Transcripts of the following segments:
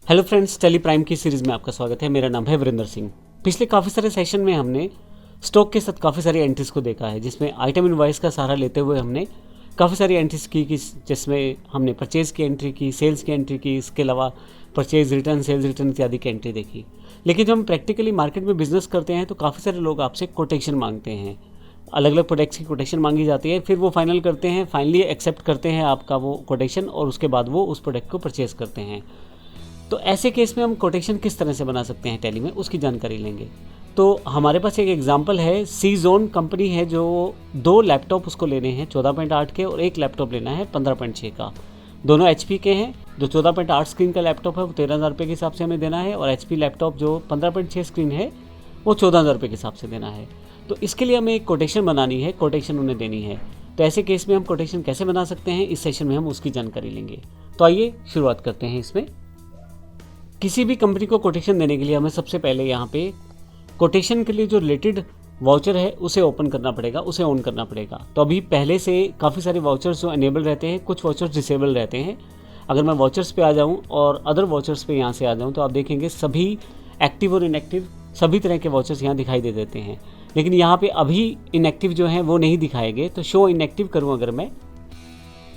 Hello friends, Tally Prime की series में आपका स्वागत है। मेरा नाम है वीरेंद्र सिंह। पिछले काफ़ी सारे सेशन में हमने स्टॉक के साथ काफ़ी सारी एंट्रीज को देखा है, जिसमें आइटम इनवॉइस का सहारा लेते हुए हमने काफ़ी सारी एंट्रीज की जिसमें हमने परचेज़ की एंट्री की, सेल्स की एंट्री की, इसके अलावा परचेज़ रिटर्न, सेल्स रिटर्न इत्यादि की एंट्री देखी। लेकिन जब हम प्रैक्टिकली मार्केट में बिजनेस करते हैं तो काफ़ी सारे लोग आपसे कोटेशन मांगते हैं, अलग अलग प्रोडक्ट्स की कोटेशन मांगी जाती है। फिर वो फाइनल करते हैं, फाइनली एक्सेप्ट करते हैं आपका वो कोटेशन और उसके बाद वो उस प्रोडक्ट को परचेज़ करते हैं। तो ऐसे केस में हम कोटेशन किस तरह से बना सकते हैं टैली में, उसकी जानकारी लेंगे। तो हमारे पास एक एग्जांपल है, सी जोन कंपनी है जो 2 लैपटॉप उसको लेने हैं 14.8 के और एक लैपटॉप लेना है 15.6 का। दोनों HP के हैं। जो 14.8 स्क्रीन का लैपटॉप है वो 13,000 रुपये के हिसाब से हमें देना है, और HP लैपटॉप जो 15.6 स्क्रीन है वो 14,000 रुपये के हिसाब से देना है। तो इसके लिए हमें एक कोटेशन बनानी है, कोटेशन उन्हें देनी है। तो ऐसे केस में हम कोटेशन कैसे बना सकते हैं, इस सेशन में हम उसकी जानकारी लेंगे। तो आइए शुरुआत करते हैं। इसमें किसी भी कंपनी को कोटेशन देने के लिए हमें सबसे पहले यहाँ पे कोटेशन के लिए जो रिलेटेड वाउचर है उसे ओपन करना पड़ेगा, उसे ऑन करना पड़ेगा। तो अभी पहले से काफ़ी सारे वाउचर्स जो अनेबल रहते हैं, कुछ वाउचर्स डिसेबल रहते हैं। अगर मैं वाउचर्स पे आ जाऊँ और अदर वाउचर्स पे यहाँ से आ जाऊँ तो आप देखेंगे सभी एक्टिव और इनएक्टिव सभी तरह के वाउचर्स यहाँ दिखाई दे देते हैं। लेकिन यहाँ पे अभी इनएक्टिव जो हैं वो नहीं दिखाएंगे। तो शो इनएक्टिव करूँ अगर मैं,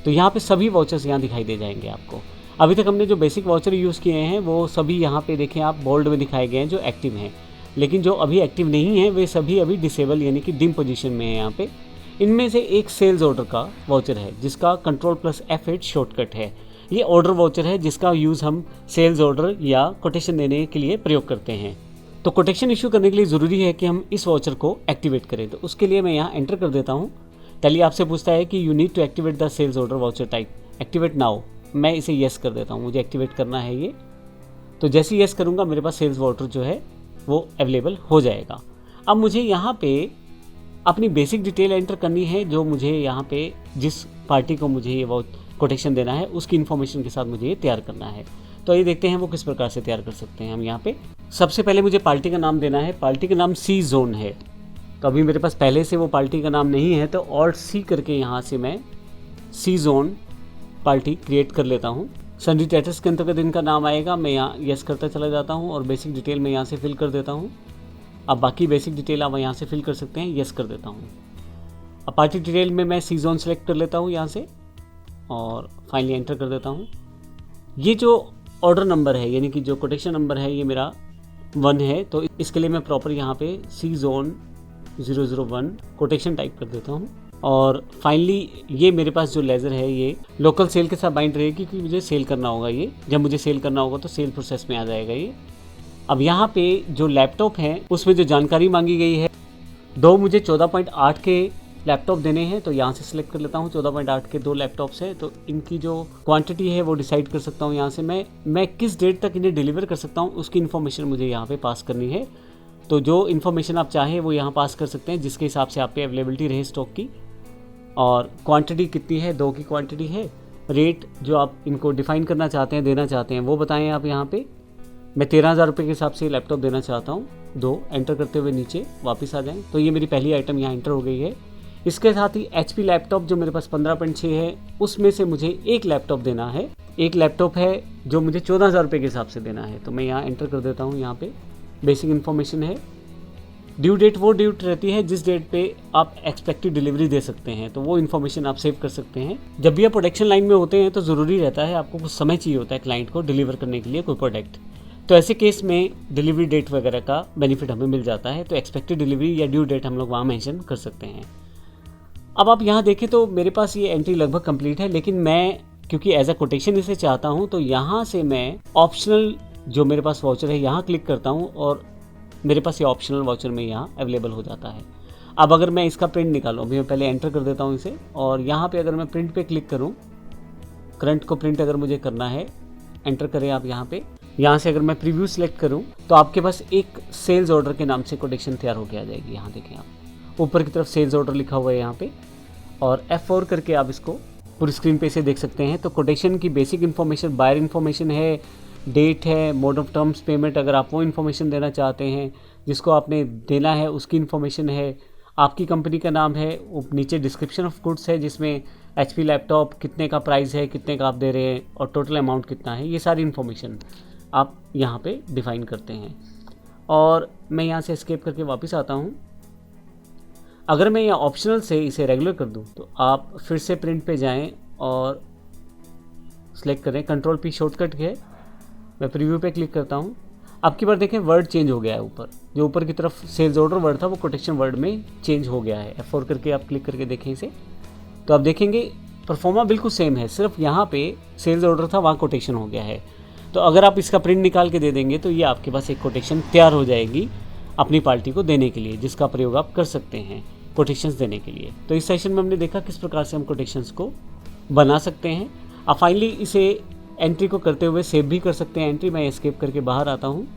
तो यहाँ पे सभी वाउचर्स यहाँ दिखाई दे जाएंगे आपको। अभी तक हमने जो बेसिक वाउचर यूज़ किए हैं वो सभी यहाँ पे देखें आप बोल्ड में दिखाए गए हैं जो एक्टिव हैं, लेकिन जो अभी एक्टिव नहीं है वे सभी अभी डिसेबल यानी कि डिम पोजीशन में है यहाँ पे। इनमें से एक सेल्स ऑर्डर का वाउचर है जिसका Ctrl+F8 शॉर्टकट है। ये ऑर्डर वाउचर है जिसका यूज़ हम सेल्स ऑर्डर या कोटेशन देने के लिए प्रयोग करते हैं। तो कोटेशन इशू करने के लिए ज़रूरी है कि हम इस वाउचर को एक्टिवेट करें। तो उसके लिए मैं यहाँ एंटर कर देता हूँ। टैली आपसे पूछता है कि you need to activate the sales order voucher type, activate now. मैं इसे येस कर देता हूँ, मुझे एक्टिवेट करना है ये। तो जैसे येस करूँगा मेरे पास सेल्स वाउचर जो है वो अवेलेबल हो जाएगा। अब मुझे यहाँ पे अपनी बेसिक डिटेल एंटर करनी है, जो मुझे यहाँ पे जिस पार्टी को मुझे ये वो कोटेशन देना है उसकी इन्फॉर्मेशन के साथ मुझे ये तैयार करना है। तो ये देखते हैं वो किस प्रकार से तैयार कर सकते हैं हम यहाँ पे। सबसे पहले मुझे पार्टी का नाम देना है। पार्टी का नाम सी जोन है। तो अभी मेरे पास पहले से वो पार्टी का नाम नहीं है, तो Alt+C करके यहाँ से मैं सी जोन पार्टी क्रिएट कर लेता हूँ। सन्डी स्टेटस के अंतर्गत इनका नाम आएगा। मैं यहाँ यस करता चला जाता हूँ और बेसिक डिटेल में यहाँ से फिल कर देता हूँ। अब बाकी बेसिक डिटेल आप यहाँ से फिल कर सकते हैं, यस कर देता हूँ। अब पार्टी डिटेल में मैं सी जोन सेलेक्ट कर लेता हूँ यहाँ से और फाइनली एंटर कर देता हूँ। ये जो ऑर्डर नंबर है यानी कि जो कोटेशन नंबर है ये मेरा 1 है। तो इसके लिए मैं प्रॉपर यहाँ पे सी जोन 001 कोटेशन टाइप कर देता हूँ। और फाइनली ये मेरे पास जो लेज़र है ये लोकल सेल के साथ बाइंड रहेगी, क्योंकि मुझे सेल करना होगा। ये जब मुझे सेल करना होगा तो सेल प्रोसेस में आ जाएगा ये। अब यहाँ पे जो लैपटॉप है उसमें जो जानकारी मांगी गई है, 2 मुझे 14.8 के लैपटॉप देने हैं। तो यहाँ से सिलेक्ट कर लेता हूँ। 14.8 के 2 लैपटॉप्स हैं, तो इनकी जो क्वांटिटी है वो डिसाइड कर सकता हूँ यहाँ से। मैं किस डेट तक इन्हें डिलीवर कर सकता हूँ उसकी इन्फॉर्मेशन मुझे यहाँ पे पास करनी है। तो जो इन्फॉर्मेशन आप चाहें वो यहाँ पास कर सकते हैं, जिसके हिसाब से आप पे अवेलेबिलिटी रहे स्टॉक की। और क्वांटिटी कितनी है, 2 की क्वांटिटी है। रेट जो आप इनको डिफ़ाइन करना चाहते हैं, देना चाहते हैं, वो बताएं आप यहाँ पे। मैं 13,000 रुपये के हिसाब से लैपटॉप देना चाहता हूँ। 2 एंटर करते हुए नीचे वापस आ जाएं। तो ये मेरी पहली आइटम यहाँ एंटर हो गई है। इसके साथ ही HP लैपटॉप जो मेरे पास 15.6 है उसमें से मुझे एक लैपटॉप देना है। एक लैपटॉप है जो मुझे 14,000 रुपये के हिसाब से देना है। तो मैं यहाँ एंटर कर देता हूँ। यहाँ पे बेसिक इन्फॉर्मेशन है। ड्यू डेट वो डेट रहती है जिस डेट पे आप एक्सपेक्टेड डिलीवरी दे सकते हैं, तो वो इन्फॉर्मेशन आप सेव कर सकते हैं। जब भी आप प्रोडक्शन लाइन में होते हैं तो ज़रूरी रहता है, आपको कुछ समय चाहिए होता है क्लाइंट को डिलीवर करने के लिए कोई प्रोडक्ट। तो ऐसे केस में डिलीवरी डेट वगैरह का बेनिफिट हमें मिल जाता है। तो एक्सपेक्टेड डिलीवरी या ड्यू डेट हम लोग वहाँ मेंशन कर सकते हैं। अब आप यहाँ देखें तो मेरे पास ये एंट्री लगभग कंप्लीट है, लेकिन मैं क्योंकि एज अ कोटेशन इसे चाहता हूँ तो यहाँ से मैं ऑप्शनल जो मेरे पास वाउचर है यहाँ क्लिक करता हूँ और मेरे पास ये ऑप्शनल वाउचर में यहाँ अवेलेबल हो जाता है। अब अगर मैं इसका प्रिंट निकालूँ, अभी मैं पहले एंटर कर देता हूँ इसे, और यहाँ पे अगर मैं प्रिंट पे क्लिक करूँ, करंट को प्रिंट अगर मुझे करना है, एंटर करें आप यहाँ पे। यहाँ से अगर मैं प्रीव्यू सेलेक्ट करूँ तो आपके पास एक सेल्स ऑर्डर के नाम से कोटेशन तैयार होकर आ जाएगी। यहाँ देखें आप ऊपर की तरफ सेल्स ऑर्डर लिखा हुआ है यहाँ पे, और F4 करके आप इसको पूरी स्क्रीन पे से देख सकते हैं। तो कोटेशन की बेसिक इन्फॉर्मेशन, बायर इन्फॉर्मेशन है, डेट है, मोड ऑफ टर्म्स पेमेंट अगर आप वो इन्फॉर्मेशन देना चाहते हैं, जिसको आपने देना है उसकी इन्फॉर्मेशन है, आपकी कंपनी का नाम है, नीचे डिस्क्रिप्शन ऑफ गुड्स है जिसमें HP लैपटॉप कितने का प्राइस है, कितने का आप दे रहे हैं और टोटल अमाउंट कितना है, ये सारी इन्फॉर्मेशन। आप यहाँ पे डिफ़ाइन करते हैं। और मैं यहाँ से एस्केप करके वापस आता हूँ। अगर मैं यहाँ ऑप्शनल से इसे रेगुलर कर दूँ तो आप फिर से प्रिंट पे जाएं और सेलेक्ट करें, कंट्रोल पी शॉर्टकट है, मैं प्रीव्यू पे क्लिक करता हूँ। अब की बार देखें वर्ड चेंज हो गया है, ऊपर जो ऊपर की तरफ सेल्स ऑर्डर वर्ड था वो कोटेशन वर्ड में चेंज हो गया है। F4 करके आप क्लिक करके देखें इसे, तो आप देखेंगे परफॉर्मा बिल्कुल सेम है, सिर्फ यहाँ पे सेल्स ऑर्डर था वहाँ कोटेशन हो गया है। तो अगर आप इसका प्रिंट निकाल के दे देंगे तो ये आपके पास एक कोटेशन तैयार हो जाएगी अपनी पार्टी को देने के लिए, जिसका प्रयोग आप कर सकते हैं कोटेशंस देने के लिए। तो इस सेशन में हमने देखा किस प्रकार से हम कोटेशंस को बना सकते हैं। आप फाइनली इसे एंट्री को करते हुए सेव भी कर सकते हैं। एंट्री मैं एस्केप करके बाहर आता हूँ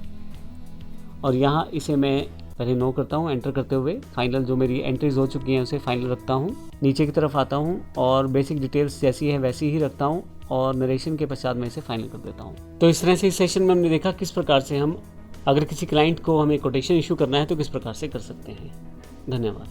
और यहाँ इसे मैं पहले नो करता हूँ, एंटर करते हुए फाइनल जो मेरी एंट्रीज हो चुकी हैं उसे फाइनल रखता हूँ। नीचे की तरफ आता हूँ और बेसिक डिटेल्स जैसी है वैसी ही रखता हूँ और नरेशन के पश्चात मैं इसे फाइनल कर देता हूँ। तो इस तरह से इस सेशन में हमने देखा किस प्रकार से हम अगर किसी क्लाइंट को हमें कोटेशन इशू करना है तो किस प्रकार से कर सकते हैं। धन्यवाद।